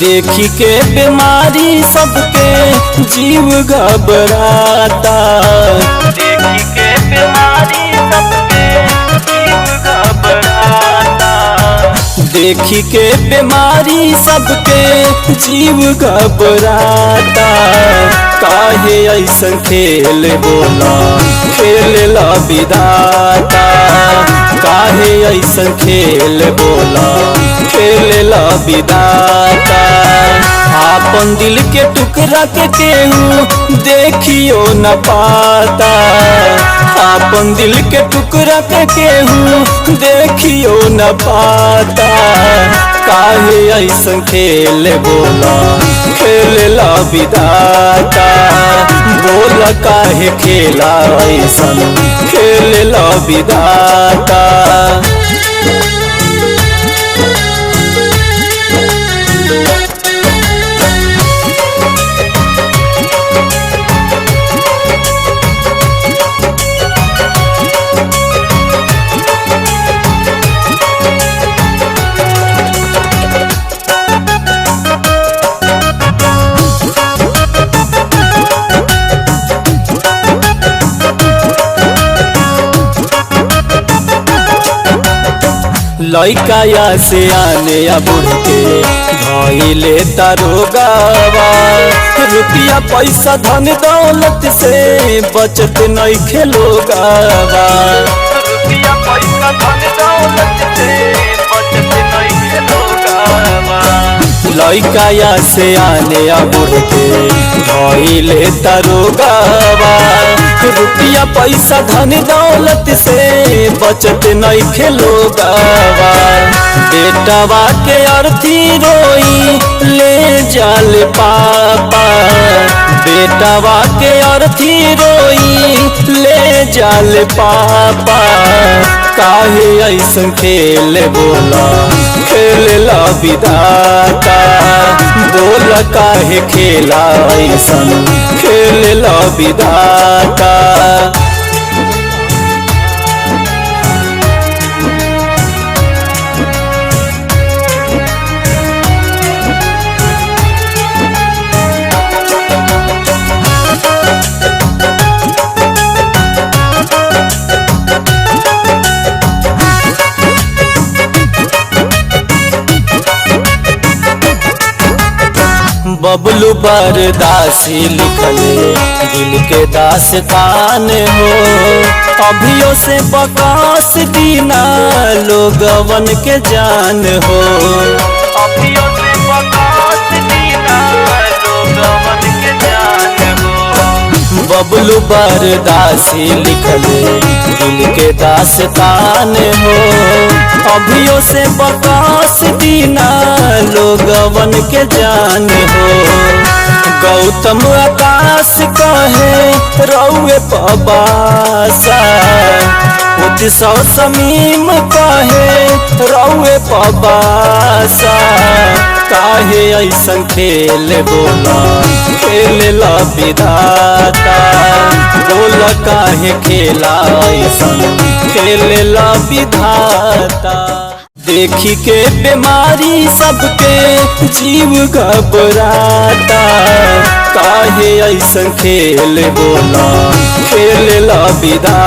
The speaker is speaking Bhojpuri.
देखी के बीमारी सबके जीव घबराता। देखी के बीमारी सबके जीव घबराता। देखी के बीमारी सबके जीव घबराता। काहे ऐसन खेल बोला खेलेला विधाता। काहे ऐसन खेल बोला खेलेला विधाता। आपन दिल के टुकड़ा के केहू देखियो न पाता। आपन दिल के टुकड़ा के केहू देखियो न पाता। काहे ऐसन खेल बोला खेलेला विधाता। बोला काहे खेला ऐसन खेलेला विधाता। लइका या से आने या बुढ़ के भइले दारोगावा। रुपया पैसा धन दौलत से बचत नइखे लोगावा। रुपया पैसा धन दौलत से बचत नइखे लोगावा। लइका या से आने या बुढ़ के भइले दारोगावा। रुपया पैसा धन दौलत से बचत नइखे लोगावा। बेटवा के अर्थी रोई ले जाल पापा। बेटवा के अर्थी रोई ले जाल पापा। काहे ऐसन खेल बोला खेलेला विधाता। बोला काहे खेला ऐसन खेलेला विधाता। बबलू बरदासी लिखले दिल के दास्तान हो। अभियो से बकास दीना लोगवन के जान हो। अभियो से बकास दीना लोगवन के जान हो। बबलू बरदासी लिखले दिल के दास्तान हो। अभियो से बकास दीना लोगवन के जान हो। गौतम आकाश कहे रउए पबासा। उत्सव समीम कहे रउए पबासा। काहे ऐसन खेल बोला खेलेला विधाता। बोला काहे खेला ऐसन खेलेला विधाता। देखी के बीमारी सबके जीव घबराता। काहे ऐसन खेल बोला खेलेला विधाता।